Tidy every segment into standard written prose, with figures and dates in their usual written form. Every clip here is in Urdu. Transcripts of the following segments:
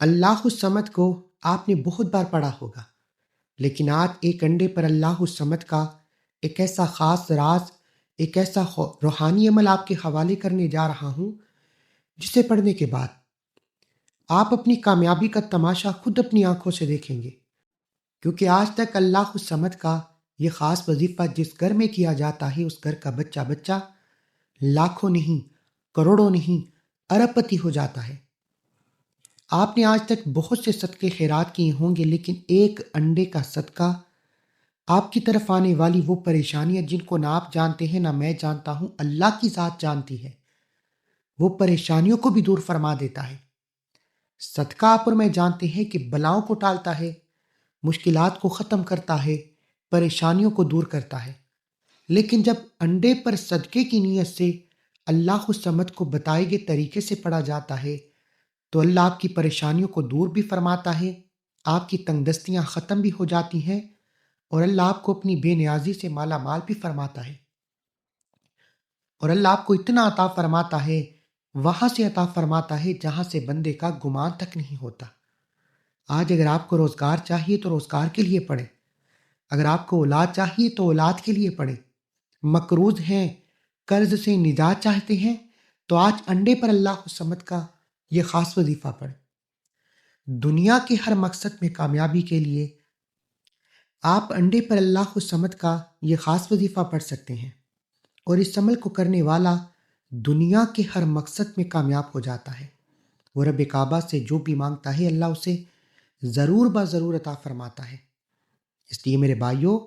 اللہ الصمد کو آپ نے بہت بار پڑھا ہوگا، لیکن آج ایک انڈے پر اللہ الصمد کا ایک ایسا خاص راز، ایک ایسا روحانی عمل آپ کے حوالے کرنے جا رہا ہوں، جسے پڑھنے کے بعد آپ اپنی کامیابی کا تماشا خود اپنی آنکھوں سے دیکھیں گے، کیونکہ آج تک اللہ الصمد کا یہ خاص وظیفہ جس گھر میں کیا جاتا ہے، اس گھر کا بچہ بچہ لاکھوں نہیں، کروڑوں نہیں، ارب پتی ہو جاتا ہے۔ آپ نے آج تک بہت سے صدقے خیرات کیے ہوں گے، لیکن ایک انڈے کا صدقہ آپ کی طرف آنے والی وہ پریشانیاں جن کو نہ آپ جانتے ہیں نہ میں جانتا ہوں، اللہ کی ذات جانتی ہے، وہ پریشانیوں کو بھی دور فرما دیتا ہے۔ صدقہ آپ اور میں جانتے ہیں کہ بلاؤں کو ٹالتا ہے، مشکلات کو ختم کرتا ہے، پریشانیوں کو دور کرتا ہے، لیکن جب انڈے پر صدقے کی نیت سے اللہ الصمد کو بتائے گئے طریقے سے پڑھا جاتا ہے تو اللہ آپ کی پریشانیوں کو دور بھی فرماتا ہے، آپ کی تنگ دستیاں ختم بھی ہو جاتی ہیں، اور اللہ آپ کو اپنی بے نیازی سے مالا مال بھی فرماتا ہے، اور اللہ آپ کو اتنا عطا فرماتا ہے، وہاں سے عطا فرماتا ہے جہاں سے بندے کا گمان تک نہیں ہوتا۔ آج اگر آپ کو روزگار چاہیے تو روزگار کے لیے پڑھیں، اگر آپ کو اولاد چاہیے تو اولاد کے لیے پڑھیں، مقروض ہیں، قرض سے نجات چاہتے ہیں تو آج انڈے پر اللہ الصمد کا یہ خاص وظیفہ پڑھیں۔ دنیا کے ہر مقصد میں کامیابی کے لیے آپ انڈے پر اللہ الصمد کا یہ خاص وظیفہ پڑھ سکتے ہیں، اور اس عمل کو کرنے والا دنیا کے ہر مقصد میں کامیاب ہو جاتا ہے۔ وہ رب کعبہ سے جو بھی مانگتا ہے اللہ اسے ضرور ضرور عطا فرماتا ہے۔ اس لیے میرے بھائیوں،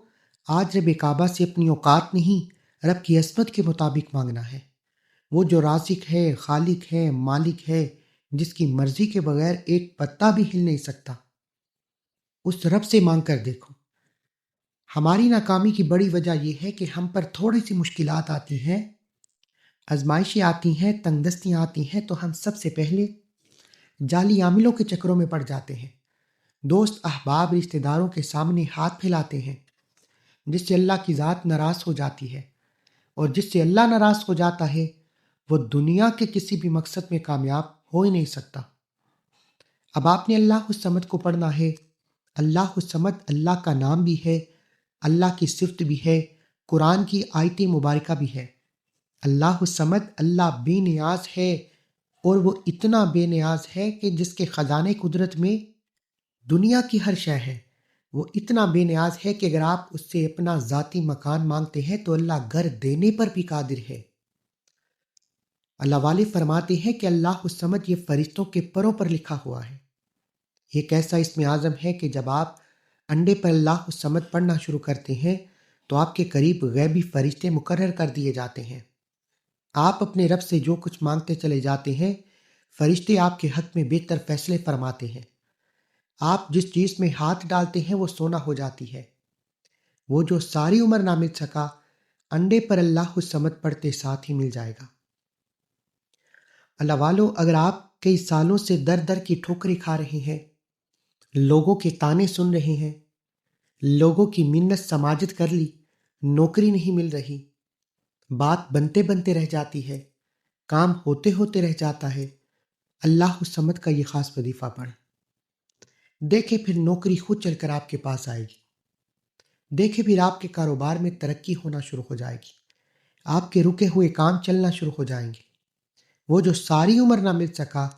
آج رب کعبہ سے اپنی اوقات نہیں، رب کی عصمت کے مطابق مانگنا ہے۔ وہ جو رازق ہے، خالق ہے، مالک ہے، جس کی مرضی کے بغیر ایک پتا بھی ہل نہیں سکتا، اس رب سے مانگ کر دیکھو۔ ہماری ناکامی کی بڑی وجہ یہ ہے کہ ہم پر تھوڑی سی مشکلات آتی ہیں، آزمائشیں آتی ہیں، تنگ دستیاں آتی ہیں، تو ہم سب سے پہلے جعلی عاملوں کے چکروں میں پڑ جاتے ہیں، دوست احباب رشتہ داروں کے سامنے ہاتھ پھیلاتے ہیں، جس سے اللہ کی ذات ناراض ہو جاتی ہے، اور جس سے اللہ ناراض ہو جاتا ہے وہ دنیا کے کسی بھی مقصد میں کامیاب ہو ہی نہیں سکتا۔ اب آپ نے اللہ الصمد کو پڑھنا ہے۔ اللہ الصمد اللہ کا نام بھی ہے، اللہ کی صفت بھی ہے، قرآن کی آیت مبارکہ بھی ہے۔ اللہ الصمد اللہ بے نیاز ہے، اور وہ اتنا بے نیاز ہے کہ جس کے خزانے قدرت میں دنیا کی ہر شے ہے، وہ اتنا بے نیاز ہے کہ اگر آپ اس سے اپنا ذاتی مکان مانگتے ہیں تو اللہ گھر دینے پر بھی قادر ہے۔ اللہ والے فرماتے ہیں کہ اللہ الصمد یہ فرشتوں کے پروں پر لکھا ہوا ہے۔ ایک ایسا اسم اعظم ہے کہ جب آپ انڈے پر اللہ الصمد پڑھنا شروع کرتے ہیں تو آپ کے قریب غیبی فرشتے مقرر کر دیے جاتے ہیں۔ آپ اپنے رب سے جو کچھ مانگتے چلے جاتے ہیں، فرشتے آپ کے حق میں بہتر فیصلے فرماتے ہیں۔ آپ جس چیز میں ہاتھ ڈالتے ہیں وہ سونا ہو جاتی ہے۔ وہ جو ساری عمر نہ مل سکا، انڈے پر اللہ الصمد پڑھتے ساتھ ہی مل جائے گا۔ اللہ والو، اگر آپ کئی سالوں سے در در کی ٹھوکریں کھا رہے ہیں، لوگوں کے طعنے سن رہے ہیں، لوگوں کی منت سماجت کر لی، نوکری نہیں مل رہی، بات بنتے بنتے رہ جاتی ہے، کام ہوتے ہوتے رہ جاتا ہے، اللہ الصمد کا یہ خاص وظیفہ پڑھ۔ دیکھیں پھر نوکری خود چل کر آپ کے پاس آئے گی، دیکھیں پھر آپ کے کاروبار میں ترقی ہونا شروع ہو جائے گی، آپ کے رکے ہوئے کام چلنا شروع ہو جائیں گے۔ وہ جو ساری عمر نہ مل سکا،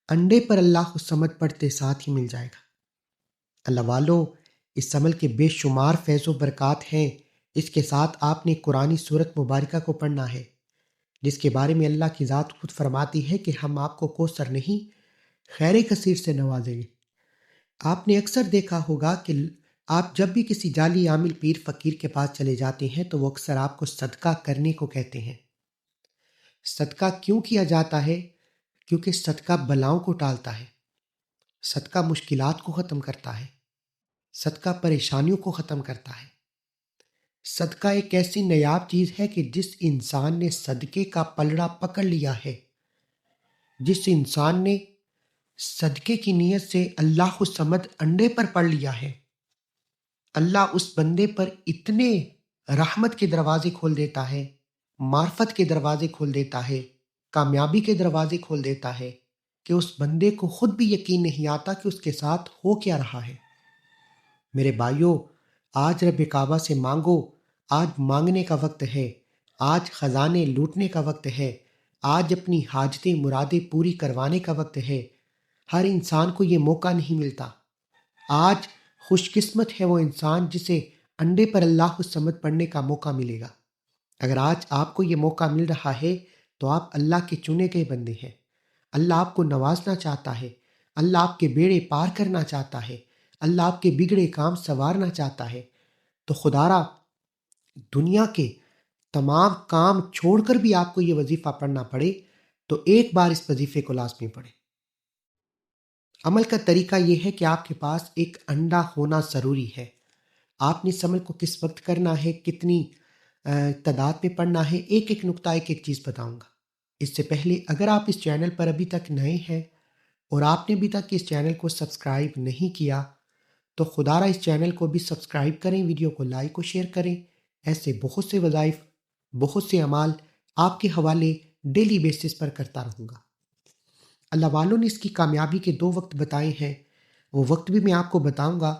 انڈے پر اللہ الصمد پڑھتے ساتھ ہی مل جائے گا۔ اللہ والو، اس عمل کے بے شمار فیض و برکات ہیں۔ اس کے ساتھ آپ نے قرآنی سورت مبارکہ کو پڑھنا ہے، جس کے بارے میں اللہ کی ذات خود فرماتی ہے کہ ہم آپ کو کوثر نہیں، خیر کثیر سے نوازیں گے۔ آپ نے اکثر دیکھا ہوگا کہ آپ جب بھی کسی جعلی عامل پیر فقیر کے پاس چلے جاتے ہیں تو وہ اکثر آپ کو صدقہ کرنے کو کہتے ہیں۔ صدقہ کیوں کیا جاتا ہے؟ کیونکہ صدقہ بلاؤں کو ٹالتا ہے، صدقہ مشکلات کو ختم کرتا ہے، صدقہ پریشانیوں کو ختم کرتا ہے۔ صدقہ ایک ایسی نایاب چیز ہے کہ جس انسان نے صدقے کا پلڑا پکڑ لیا ہے، جس انسان نے صدقے کی نیت سے اللہ الصمد انڈے پر پڑھ لیا ہے، اللہ اس بندے پر اتنے رحمت کے دروازے کھول دیتا ہے، معرفت کے دروازے کھول دیتا ہے، کامیابی کے دروازے کھول دیتا ہے، کہ اس بندے کو خود بھی یقین نہیں آتا کہ اس کے ساتھ ہو کیا رہا ہے۔ میرے بھائیوں، آج رب کعبہ سے مانگو، آج مانگنے کا وقت ہے، آج خزانے لوٹنے کا وقت ہے، آج اپنی حاجتیں مرادیں پوری کروانے کا وقت ہے۔ ہر انسان کو یہ موقع نہیں ملتا۔ آج خوش قسمت ہے وہ انسان جسے انڈے پر اللہ الصمد پڑھنے کا موقع ملے گا۔ اگر آج آپ کو یہ موقع مل رہا ہے تو آپ اللہ کے چنے گئے بندے ہیں۔ اللہ آپ کو نوازنا چاہتا ہے، اللہ آپ کے بیڑے پار کرنا چاہتا ہے، اللہ آپ کے بگڑے کام سنوارنا چاہتا ہے۔ تو خدارا دنیا کے تمام کام چھوڑ کر بھی آپ کو یہ وظیفہ پڑھنا پڑے تو ایک بار اس وظیفے کو لازمی پڑھیں۔ عمل کا طریقہ یہ ہے کہ آپ کے پاس ایک انڈا ہونا ضروری ہے۔ آپ نے اس عمل کو کس وقت کرنا ہے، کتنی تعداد میں پڑھنا ہے، ایک ایک نقطہ ایک ایک چیز بتاؤں گا۔ اس سے پہلے اگر آپ اس چینل پر ابھی تک نئے ہیں اور آپ نے ابھی تک اس چینل کو سبسکرائب نہیں کیا تو خدارا اس چینل کو بھی سبسکرائب کریں، ویڈیو کو لائک و شیئر کریں۔ ایسے بہت سے وظائف، بہت سے اعمال آپ کے حوالے ڈیلی بیسس پر کرتا رہوں گا۔ اللہ والوں نے اس کی کامیابی کے 2 وقت بتائے ہیں، وہ وقت بھی میں آپ کو بتاؤں گا۔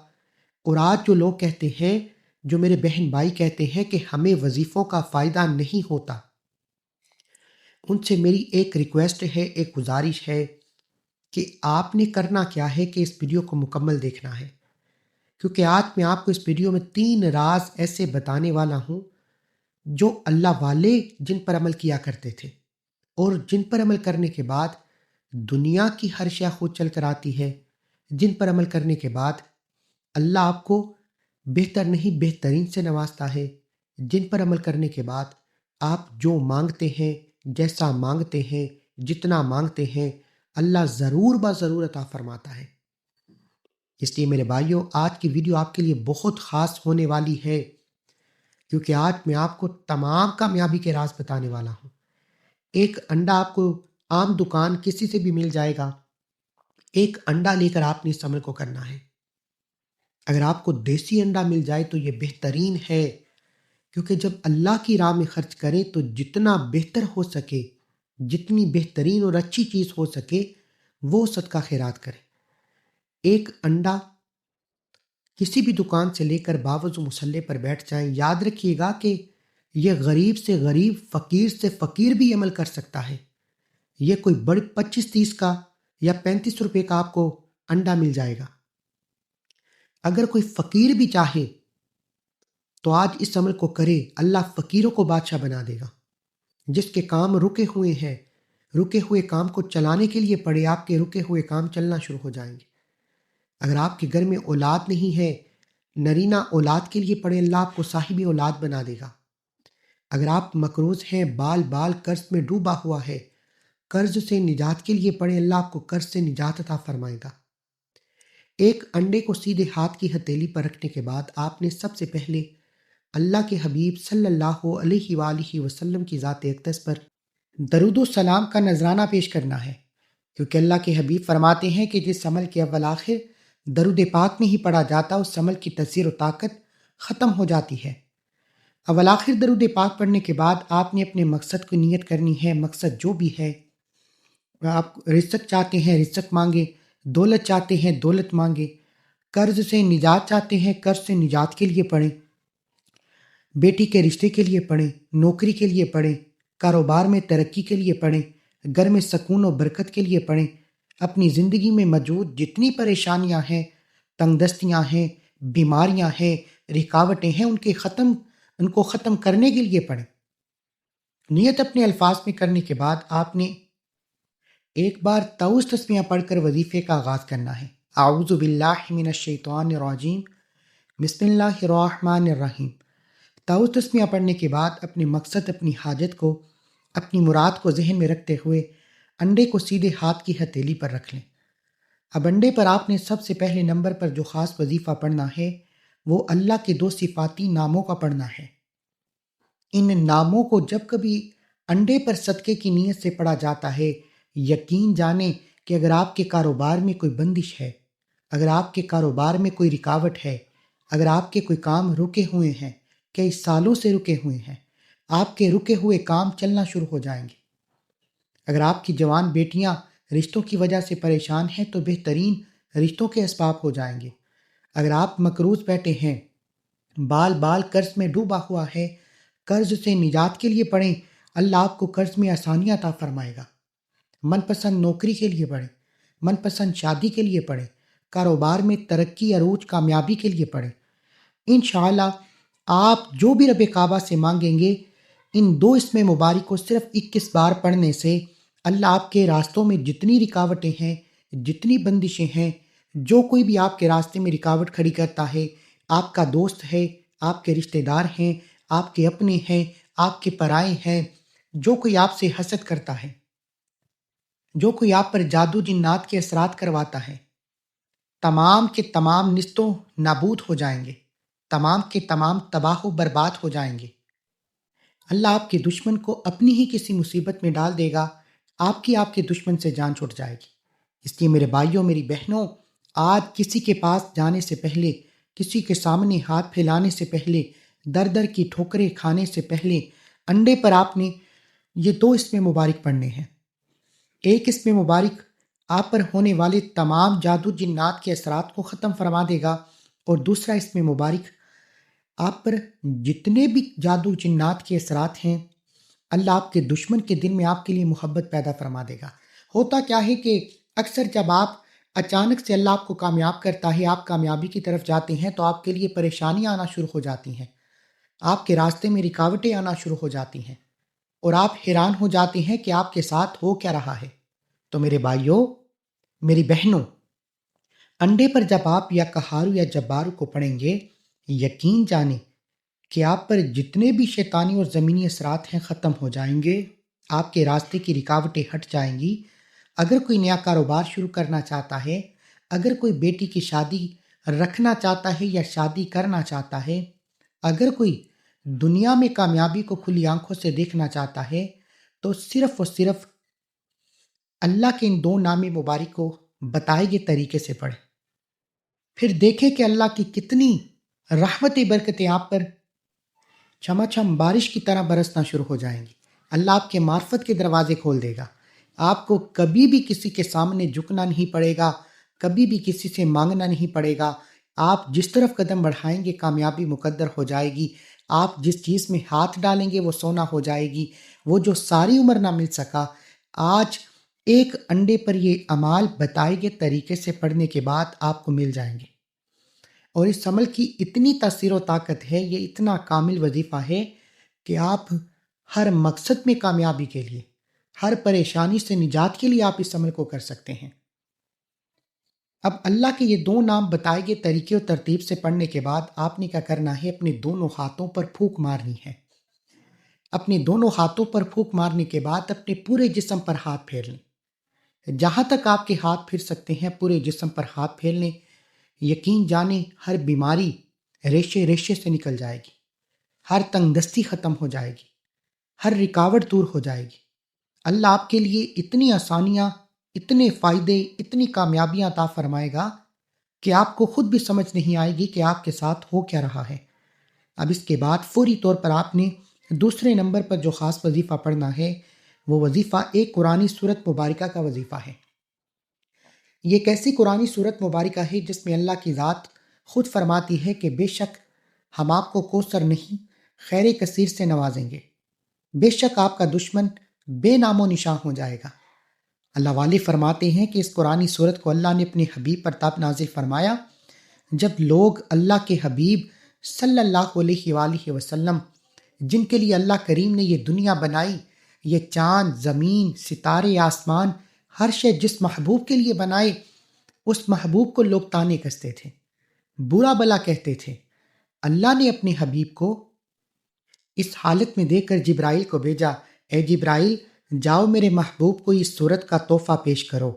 اور آج جو لوگ کہتے ہیں، جو میرے بہن بھائی کہتے ہیں کہ ہمیں وظیفوں کا فائدہ نہیں ہوتا، ان سے میری ایک ریکویسٹ ہے، ایک گزارش ہے کہ آپ نے کرنا کیا ہے کہ اس ویڈیو کو مکمل دیکھنا ہے، کیونکہ آج میں آپ کو اس ویڈیو میں 3 راز ایسے بتانے والا ہوں جو اللہ والے جن پر عمل کیا کرتے تھے اور جن پر عمل کرنے کے بعد دنیا کی ہر شے خود چل کر آتی ہے، جن پر عمل کرنے کے بعد اللہ آپ کو بہتر نہیں بہترین سے نوازتا ہے، جن پر عمل کرنے کے بعد آپ جو مانگتے ہیں، جیسا مانگتے ہیں، جتنا مانگتے ہیں، اللہ ضرور ضرور عطا فرماتا ہے۔ اس لیے میرے بھائیوں، آج کی ویڈیو آپ کے لیے بہت خاص ہونے والی ہے، کیونکہ آج میں آپ کو تمام کامیابی کے راز بتانے والا ہوں۔ ایک انڈا آپ کو عام دکان کسی سے بھی مل جائے گا، ایک انڈا لے کر آپ نے اس عمل کو کرنا ہے۔ اگر آپ کو دیسی انڈا مل جائے تو یہ بہترین ہے، کیونکہ جب اللہ کی راہ میں خرچ کریں تو جتنا بہتر ہو سکے، جتنی بہترین اور اچھی چیز ہو سکے وہ صدقہ خیرات کریں۔ ایک انڈا کسی بھی دکان سے لے کر باوضو مصلے پر بیٹھ جائیں، یاد رکھیے گا کہ یہ غریب سے غریب، فقیر سے فقیر بھی عمل کر سکتا ہے۔ یہ کوئی بڑی 25-30 کا یا 35 روپے کا آپ کو انڈا مل جائے گا۔ اگر کوئی فقیر بھی چاہے تو آج اس عمل کو کرے، اللہ فقیروں کو بادشاہ بنا دے گا۔ جس کے کام رکے ہوئے ہیں، رکے ہوئے کام کو چلانے کے لیے پڑے، آپ کے رکے ہوئے کام چلنا شروع ہو جائیں گے۔ اگر آپ کے گھر میں اولاد نہیں ہے، نرینہ اولاد کے لیے پڑے، اللہ آپ کو صاحب اولاد بنا دے گا۔ اگر آپ مقروض ہیں، بال بال قرض میں ڈوبا ہوا ہے، قرض سے نجات کے لیے پڑے، اللہ آپ کو قرض سے نجات عطا فرمائے گا۔ ایک انڈے کو سیدھے ہاتھ کی ہتھیلی پر رکھنے کے بعد آپ نے سب سے پہلے اللہ کے حبیب صلی اللہ علیہ وآلہ وسلم کی ذات اقدس پر درود و سلام کا نذرانہ پیش کرنا ہے، کیونکہ اللہ کے حبیب فرماتے ہیں کہ جس عمل کے اول آخر درود پاک میں ہی پڑھا جاتا، اس عمل کی تاثیر و طاقت ختم ہو جاتی ہے۔ اول آخر درود پاک پڑھنے کے بعد آپ نے اپنے مقصد کو نیت کرنی ہے۔ مقصد جو بھی ہے، آپ رزق چاہتے ہیں رزق مانگیں، دولت چاہتے ہیں دولت مانگیں، قرض سے نجات چاہتے ہیں قرض سے نجات کے لیے پڑھیں، بیٹی کے رشتے کے لیے پڑھیں، نوکری کے لیے پڑھیں، کاروبار میں ترقی کے لیے پڑھیں، گھر میں سکون و برکت کے لیے پڑھیں، اپنی زندگی میں موجود جتنی پریشانیاں ہیں، تنگ دستیاں ہیں، بیماریاں ہیں، رکاوٹیں ہیں، ان کو ختم کرنے کے لیے پڑھیں۔ نیت اپنے الفاظ میں کرنے کے بعد آپ نے ایک بار طاؤس تسمیہ پڑھ کر وظیفے کا آغاز کرنا ہے۔ اعوذ باللہ من الشیطان الرجیم، بسم اللہ الرحمن الرحیم۔ طاؤس تسمیہ پڑھنے کے بعد اپنے مقصد، اپنی حاجت کو، اپنی مراد کو ذہن میں رکھتے ہوئے انڈے کو سیدھے ہاتھ کی ہتھیلی پر رکھ لیں۔ اب انڈے پر آپ نے سب سے پہلے نمبر پر جو خاص وظیفہ پڑھنا ہے وہ اللہ کے 2 صفاتی ناموں کا پڑھنا ہے۔ ان ناموں کو جب کبھی انڈے پر صدقے کی نیت سے پڑھا جاتا ہے، یقین جانیں کہ اگر آپ کے کاروبار میں کوئی بندش ہے، اگر آپ کے کاروبار میں کوئی رکاوٹ ہے، اگر آپ کے کوئی کام رکے ہوئے ہیں، کئی سالوں سے رکے ہوئے ہیں، آپ کے رکے ہوئے کام چلنا شروع ہو جائیں گے۔ اگر آپ کی جوان بیٹیاں رشتوں کی وجہ سے پریشان ہیں تو بہترین رشتوں کے اسباب ہو جائیں گے۔ اگر آپ مقروض بیٹھے ہیں، بال بال قرض میں ڈوبا ہوا ہے، قرض سے نجات کے لیے پڑھیں، اللہ آپ کو قرض میں آسانی عطا فرمائے گا۔ من پسند نوکری کے لیے پڑھیں، من پسند شادی کے لیے پڑھیں، کاروبار میں ترقی عروج کامیابی کے لیے پڑھیں۔ انشاءاللہ آپ جو بھی رب کعبہ سے مانگیں گے، ان دو اسم مبارک کو صرف 21 بار پڑھنے سے اللہ آپ کے راستوں میں جتنی رکاوٹیں ہیں، جتنی بندشیں ہیں، جو کوئی بھی آپ کے راستے میں رکاوٹ کھڑی کرتا ہے، آپ کا دوست ہے، آپ کے رشتہ دار ہیں، آپ کے اپنے ہیں، آپ کے پرائے ہیں، جو کوئی آپ سے حسد کرتا ہے، جو کوئی آپ پر جادو جنات کے اثرات کرواتا ہے، تمام کے تمام نستوں نابود ہو جائیں گے، تمام کے تمام تباہ و برباد ہو جائیں گے۔ اللہ آپ کے دشمن کو اپنی ہی کسی مصیبت میں ڈال دے گا، آپ کے دشمن سے جان چھوٹ جائے گی۔ اس لیے میرے بھائیوں، میری بہنوں، آج کسی کے پاس جانے سے پہلے، کسی کے سامنے ہاتھ پھیلانے سے پہلے، در در کی ٹھوکریں کھانے سے پہلے، انڈے پر آپ نے یہ دو اسم مبارک پڑھنے ہیں۔ ایک اسم مبارک آپ پر ہونے والے تمام جادو جنات کے اثرات کو ختم فرما دے گا، اور دوسرا اسم مبارک آپ پر جتنے بھی جادو جنات کے اثرات ہیں، اللہ آپ کے دشمن کے دل میں آپ کے لیے محبت پیدا فرما دے گا۔ ہوتا کیا ہے کہ اکثر جب آپ اچانک سے اللہ آپ کو کامیاب کرتا ہے، آپ کامیابی کی طرف جاتے ہیں تو آپ کے لیے پریشانیاں آنا شروع ہو جاتی ہیں، آپ کے راستے میں رکاوٹیں آنا شروع ہو جاتی ہیں، اور آپ حیران ہو جاتے ہیں کہ آپ کے ساتھ ہو کیا رہا ہے۔ تو میرے بھائیوں، میری بہنوں، انڈے پر جب آپ یا کہارو یا جبارو کو پڑھیں گے، یقین جانیں کہ آپ پر جتنے بھی شیطانی اور زمینی اثرات ہیں ختم ہو جائیں گے، آپ کے راستے کی رکاوٹیں ہٹ جائیں گی۔ اگر کوئی نیا کاروبار شروع کرنا چاہتا ہے، اگر کوئی بیٹی کی شادی رکھنا چاہتا ہے یا شادی کرنا چاہتا ہے، اگر کوئی دنیا میں کامیابی کو کھلی آنکھوں سے دیکھنا چاہتا ہے، تو صرف اور صرف اللہ کے ان دو نام مبارک کو بتائے گئے طریقے سے پڑھیں، پھر دیکھیں کہ اللہ کی کتنی رحمتیں برکتیں آپ پر چھما چھم بارش کی طرح برسنا شروع ہو جائیں گی۔ اللہ آپ کے معرفت کے دروازے کھول دے گا، آپ کو کبھی بھی کسی کے سامنے جھکنا نہیں پڑے گا، کبھی بھی کسی سے مانگنا نہیں پڑے گا۔ آپ جس طرف قدم بڑھائیں گے کامیابی مقدر ہو جائے گی، آپ جس چیز میں ہاتھ ڈالیں گے وہ سونا ہو جائے گی، وہ جو ساری عمر نہ مل سکا، آج ایک انڈے پر یہ اعمال بتائے گئے طریقے سے پڑھنے کے بعد آپ کو مل جائیں گے۔ اور اس عمل کی اتنی تاثیر و طاقت ہے، یہ اتنا کامل وظیفہ ہے کہ آپ ہر مقصد میں کامیابی کے لیے، ہر پریشانی سے نجات کے لیے آپ اس عمل کو کر سکتے ہیں۔ اب اللہ کے یہ دو نام بتائے گئے طریقے و ترتیب سے پڑھنے کے بعد آپ نے کیا کرنا ہے؟ اپنے دونوں ہاتھوں پر پھونک مارنی ہے۔ اپنے دونوں ہاتھوں پر پھونک مارنے کے بعد اپنے پورے جسم پر ہاتھ پھیر لیں، جہاں تک آپ کے ہاتھ پھر سکتے ہیں پورے جسم پر ہاتھ پھیر لیں۔ یقین جانیں ہر بیماری ریشے ریشے سے نکل جائے گی، ہر تنگ دستی ختم ہو جائے گی، ہر رکاوٹ دور ہو جائے گی۔ اللہ آپ کے لیے اتنی آسانیاں، اتنے فائدے، اتنی کامیابیاں عطا فرمائے گا کہ آپ کو خود بھی سمجھ نہیں آئے گی کہ آپ کے ساتھ ہو کیا رہا ہے۔ اب اس کے بعد فوری طور پر آپ نے دوسرے نمبر پر جو خاص وظیفہ پڑھنا ہے، وہ وظیفہ ایک قرآنی سورت مبارکہ کا وظیفہ ہے۔ یہ ایک ایسی قرآنی سورت مبارکہ ہے جس میں اللہ کی ذات خود فرماتی ہے کہ بے شک ہم آپ کو کوثر نہیں، خیر کثیر سے نوازیں گے، بے شک آپ کا دشمن بے نام و نشاں ہو جائے گا۔ اللہ والے فرماتے ہیں کہ اس قرآنی سورت کو اللہ نے اپنے حبیب پر تب نازل فرمایا جب لوگ اللہ کے حبیب صلی اللہ علیہ وآلہ وسلم، جن کے لیے اللہ کریم نے یہ دنیا بنائی، یہ چاند، زمین، ستارے، آسمان، ہر شے جس محبوب کے لیے بنائے، اس محبوب کو لوگ طعنے کستے تھے، برا بلا کہتے تھے۔ اللہ نے اپنے حبیب کو اس حالت میں دیکھ کر جبرائیل کو بھیجا، اے جبرائیل جاؤ میرے محبوب کو اس صورت کا تحفہ پیش کرو۔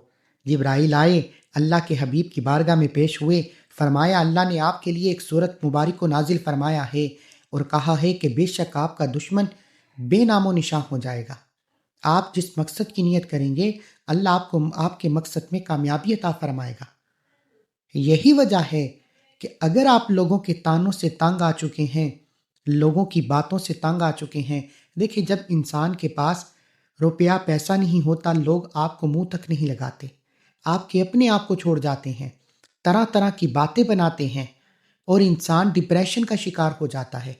جبرائیل آئے، اللہ کے حبیب کی بارگاہ میں پیش ہوئے، فرمایا اللہ نے آپ کے لیے ایک صورت مبارک کو نازل فرمایا ہے اور کہا ہے کہ بے شک آپ کا دشمن بے نام و نشاں ہو جائے گا۔ آپ جس مقصد کی نیت کریں گے اللہ آپ کو آپ کے مقصد میں کامیابی عطا فرمائے گا۔ یہی وجہ ہے کہ اگر آپ لوگوں کے طعنوں سے تنگ آ چکے ہیں، لوگوں کی باتوں سے تنگ آ چکے ہیں، دیکھیں جب انسان کے پاس روپیہ پیسہ نہیں ہوتا، لوگ آپ کو منہ تک نہیں لگاتے، آپ کے اپنے آپ کو چھوڑ جاتے ہیں، طرح طرح کی باتیں بناتے ہیں، اور انسان ڈپریشن کا شکار ہو جاتا ہے۔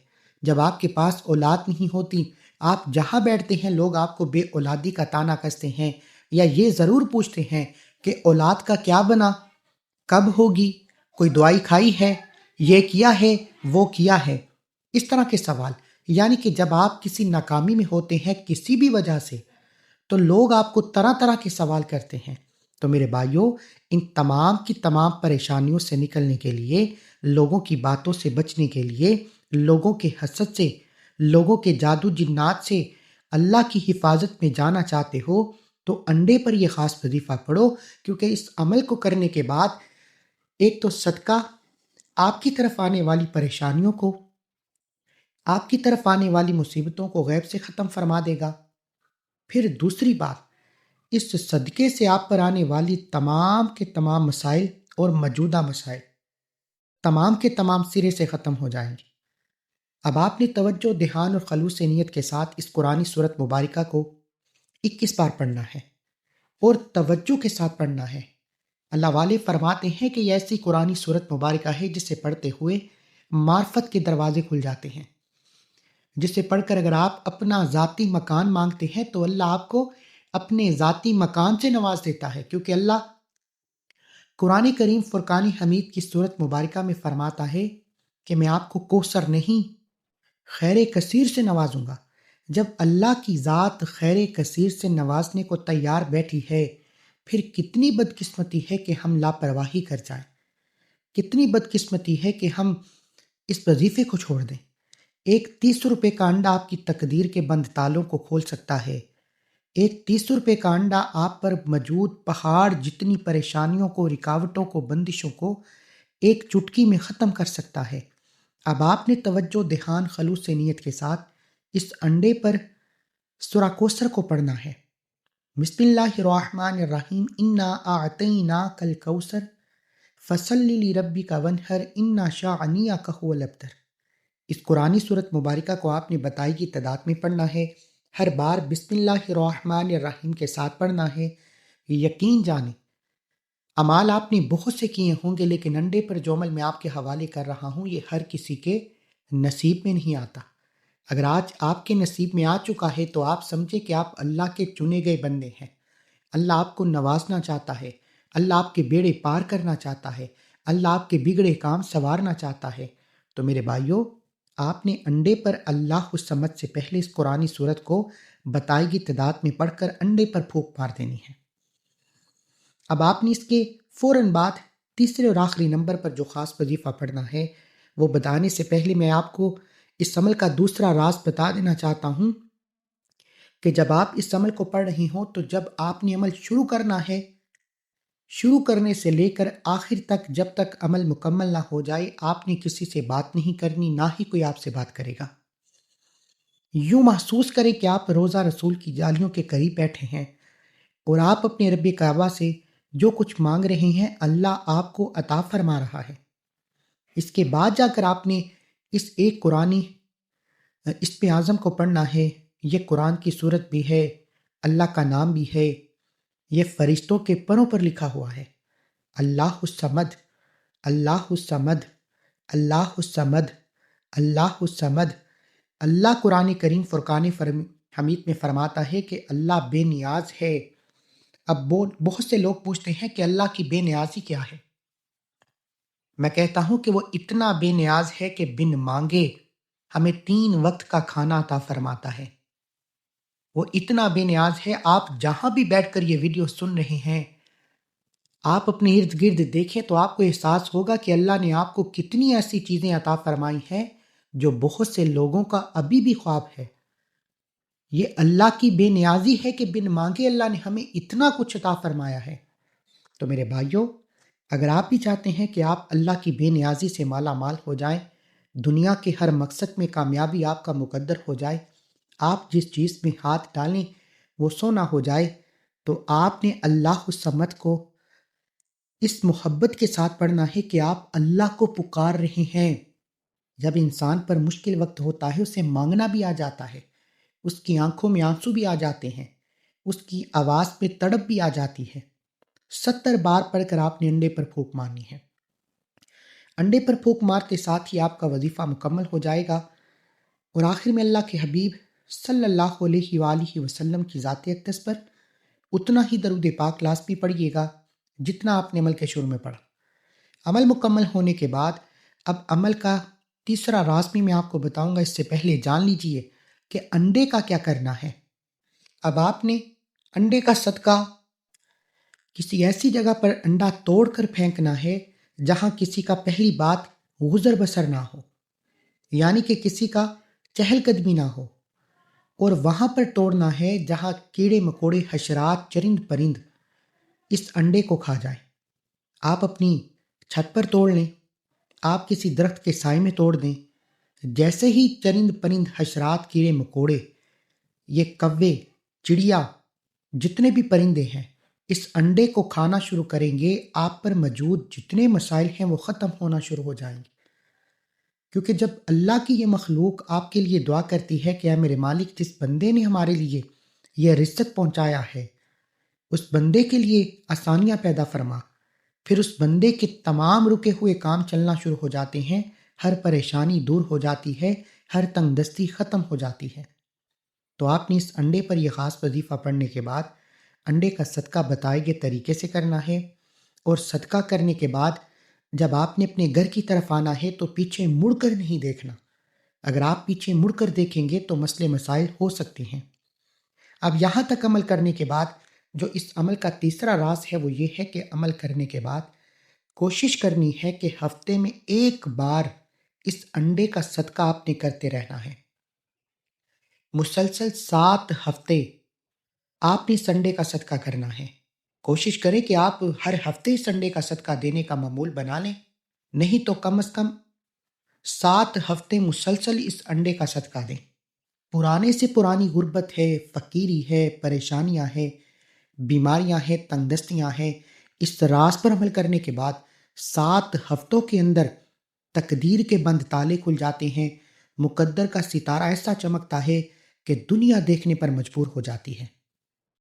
جب آپ کے پاس اولاد نہیں ہوتی، آپ جہاں بیٹھتے ہیں لوگ آپ کو بے اولادی کا طعنہ کستے ہیں، یا یہ ضرور پوچھتے ہیں کہ اولاد کا کیا بنا، کب ہوگی، کوئی دوائی کھائی ہے، یہ کیا ہے، وہ کیا ہے، اس طرح کے سوال۔ یعنی کہ جب آپ کسی ناکامی میں ہوتے ہیں کسی بھی وجہ سے، تو لوگ آپ کو طرح طرح کے سوال کرتے ہیں۔ تو میرے بھائیوں، ان تمام کی تمام پریشانیوں سے نکلنے کے لیے، لوگوں کی باتوں سے بچنے کے لیے، لوگوں کے حسد سے، لوگوں کے جادو جنات سے اللہ کی حفاظت میں جانا چاہتے ہو تو انڈے پر یہ خاص وظیفہ پڑھو، کیونکہ اس عمل کو کرنے کے بعد ایک تو صدقہ آپ کی طرف آنے والی پریشانیوں کو، آپ کی طرف آنے والی مصیبتوں کو غیب سے ختم فرما دے گا۔ پھر دوسری بات، اس صدقے سے آپ پر آنے والی تمام کے تمام مسائل اور موجودہ مسائل تمام کے تمام سرے سے ختم ہو جائیں گے۔ اب آپ نے توجہ، دھیان اور خلوص نیت کے ساتھ اس قرآنی سورت مبارکہ کو 21 بار پڑھنا ہے اور توجہ کے ساتھ پڑھنا ہے۔ اللہ والے فرماتے ہیں کہ یہ ایسی قرآنی سورت مبارکہ ہے جسے پڑھتے ہوئے معرفت کے دروازے کھل جاتے ہیں، جسے پڑھ کر اگر آپ اپنا ذاتی مکان مانگتے ہیں تو اللہ آپ کو اپنے ذاتی مکان سے نواز دیتا ہے، کیونکہ اللہ قرآن کریم فرقان حمید کی سورت مبارکہ میں فرماتا ہے کہ میں آپ کو کوثر نہیں، خیر کثیر سے نوازوں گا۔ جب اللہ کی ذات خیر کثیر سے نوازنے کو تیار بیٹھی ہے، پھر کتنی بدقسمتی ہے کہ ہم لاپرواہی کر جائیں، کتنی بدقسمتی ہے کہ ہم اس وظیفے کو چھوڑ دیں۔ ایک 30 روپے کا انڈا آپ کی تقدیر کے بند تالوں کو کھول سکتا ہے۔ ایک 30 روپے کا انڈا آپ پر موجود پہاڑ جتنی پریشانیوں کو، رکاوٹوں کو، بندشوں کو ایک چٹکی میں ختم کر سکتا ہے۔ اب آپ نے توجہ، دھیان، خلوص نیت کے ساتھ اس انڈے پر سورہ کوثر کو پڑھنا ہے۔ بسم اللہ الرحمن الرحیم، انا اعطیناک الکوثر فصلی لربک وانحر ان شانئک هو الابتر۔ اس قرآنی سورت مبارکہ کو آپ نے بتائی کی تعداد میں پڑھنا ہے، ہر بار بسم اللہ الرحمن الرحیم کے ساتھ پڑھنا ہے۔ یقین جانیں اعمال آپ نے بہت سے کیے ہوں گے، لیکن انڈے پر جو عمل میں آپ کے حوالے کر رہا ہوں یہ ہر کسی کے نصیب میں نہیں آتا۔ اگر آج آپ کے نصیب میں آ چکا ہے تو آپ سمجھے کہ آپ اللہ کے چنے گئے بندے ہیں۔ اللہ آپ کو نوازنا چاہتا ہے، اللہ آپ کے بیڑے پار کرنا چاہتا ہے، اللہ آپ کے بگڑے کام سنوارنا چاہتا ہے۔ تو میرے بھائیوں، آپ نے انڈے پر اللہ الصمد سے پہلے اس قرآنی سورت کو بتائی گئی تعداد میں پڑھ کر انڈے پر پھونک مار دینی ہے۔ اب آپ نے اس کے فوراً بعد تیسرے اور آخری نمبر پر جو خاص وظیفہ پڑھنا ہے، وہ بتانے سے پہلے میں آپ کو اس عمل کا دوسرا راز بتا دینا چاہتا ہوں کہ جب آپ اس عمل کو پڑھ رہی ہوں تو جب آپ نے عمل شروع کرنا ہے، شروع کرنے سے لے کر آخر تک جب تک عمل مکمل نہ ہو جائے، آپ نے کسی سے بات نہیں کرنی، نہ ہی کوئی آپ سے بات کرے گا۔ یوں محسوس کریں کہ آپ روزہ رسول کی جالیوں کے قریب بیٹھے ہیں اور آپ اپنے رب کعبہ سے جو کچھ مانگ رہے ہیں اللہ آپ کو عطا فرما رہا ہے۔ اس کے بعد جا کر آپ نے اس ایک قرآنی اسم اعظم کو پڑھنا ہے۔ یہ قرآن کی صورت بھی ہے، اللہ کا نام بھی ہے، یہ فرشتوں کے پروں پر لکھا ہوا ہے۔ اللہ الصمد، اللہ الصمد، اللہ الصمد، اللہ الصمد۔ اللہ قرآن کریم فرقان حمید میں فرماتا ہے کہ اللہ بے نیاز ہے۔ اب بہت سے لوگ پوچھتے ہیں کہ اللہ کی بے نیازی کیا ہے؟ میں کہتا ہوں کہ وہ اتنا بے نیاز ہے کہ بن مانگے ہمیں 3 وقت کا کھانا عطا فرماتا ہے۔ وہ اتنا بے نیاز ہے، آپ جہاں بھی بیٹھ کر یہ ویڈیو سن رہے ہیں، آپ اپنے ارد گرد دیکھیں تو آپ کو احساس ہوگا کہ اللہ نے آپ کو کتنی ایسی چیزیں عطا فرمائی ہیں جو بہت سے لوگوں کا ابھی بھی خواب ہے۔ یہ اللہ کی بے نیازی ہے کہ بن مانگے اللہ نے ہمیں اتنا کچھ عطا فرمایا ہے۔ تو میرے بھائیوں، اگر آپ بھی چاہتے ہیں کہ آپ اللہ کی بے نیازی سے مالا مال ہو جائیں، دنیا کے ہر مقصد میں کامیابی آپ کا مقدر ہو جائے، آپ جس چیز میں ہاتھ ڈالیں وہ سونا ہو جائے، تو آپ نے اللہ الصمد کو اس محبت کے ساتھ پڑھنا ہے کہ آپ اللہ کو پکار رہے ہیں۔ جب انسان پر مشکل وقت ہوتا ہے اسے مانگنا بھی آ جاتا ہے، اس کی آنکھوں میں آنسو بھی آ جاتے ہیں، اس کی آواز پہ تڑپ بھی آ جاتی ہے۔ 70 بار پڑھ کر آپ نے انڈے پر پھونک مارنی ہے۔ انڈے پر پھونک مارتے ساتھ ہی آپ کا وظیفہ مکمل ہو جائے گا، اور آخر میں اللہ کے حبیب صلی اللہ علیہ وآلہ وسلم کی ذات اقدس پر اتنا ہی درود پاک لازمی پڑھیے گا جتنا آپ نے عمل کے شروع میں پڑھا۔ عمل مکمل ہونے کے بعد اب عمل کا تیسرا راز بھی میں آپ کو بتاؤں گا، اس سے پہلے جان لیجئے کہ انڈے کا کیا کرنا ہے۔ اب آپ نے انڈے کا صدقہ کسی ایسی جگہ پر انڈا توڑ کر پھینکنا ہے جہاں کسی کا پہلی بات گزر بسر نہ ہو، یعنی کہ کسی کا چہل قدمی نہ ہو، اور وہاں پر توڑنا ہے جہاں کیڑے مکوڑے، حشرات، چرند پرند اس انڈے کو کھا جائیں۔ آپ اپنی چھت پر توڑ لیں، آپ کسی درخت کے سائے میں توڑ دیں، جیسے ہی چرند پرند، حشرات، کیڑے مکوڑے، یہ کوے، چڑیا، جتنے بھی پرندے ہیں اس انڈے کو کھانا شروع کریں گے، آپ پر موجود جتنے مسائل ہیں وہ ختم ہونا شروع ہو جائیں گے۔ کیونکہ جب اللہ کی یہ مخلوق آپ کے لیے دعا کرتی ہے کہ اے میرے مالک، جس بندے نے ہمارے لیے یہ رزق پہنچایا ہے اس بندے کے لیے آسانیاں پیدا فرما، پھر اس بندے کے تمام رکے ہوئے کام چلنا شروع ہو جاتے ہیں، ہر پریشانی دور ہو جاتی ہے، ہر تنگ دستی ختم ہو جاتی ہے۔ تو آپ نے اس انڈے پر یہ خاص وظیفہ پڑھنے کے بعد انڈے کا صدقہ بتائے گئے طریقے سے کرنا ہے، اور صدقہ کرنے کے بعد جب آپ نے اپنے گھر کی طرف آنا ہے تو پیچھے مڑ کر نہیں دیکھنا۔ اگر آپ پیچھے مڑ کر دیکھیں گے تو مسئلے مسائل ہو سکتے ہیں۔ اب یہاں تک عمل کرنے کے بعد جو اس عمل کا تیسرا راز ہے وہ یہ ہے کہ عمل کرنے کے بعد کوشش کرنی ہے کہ ہفتے میں ایک بار اس انڈے کا صدقہ آپ نے کرتے رہنا ہے۔ مسلسل 7 ہفتے آپ نے اس انڈے کا صدقہ کرنا ہے۔ کوشش کریں کہ آپ ہر ہفتے اس انڈے کا صدقہ دینے کا معمول بنا لیں، نہیں تو کم از کم 7 ہفتے مسلسل اس انڈے کا صدقہ دیں۔ پرانے سے پرانی غربت ہے، فقیری ہے، پریشانیاں ہیں، بیماریاں ہیں، تنگ دستیاں ہیں، اس راز پر عمل کرنے کے بعد 7 ہفتوں کے اندر تقدیر کے بند تالے کھل جاتے ہیں، مقدر کا ستارہ ایسا چمکتا ہے کہ دنیا دیکھنے پر مجبور ہو جاتی ہے۔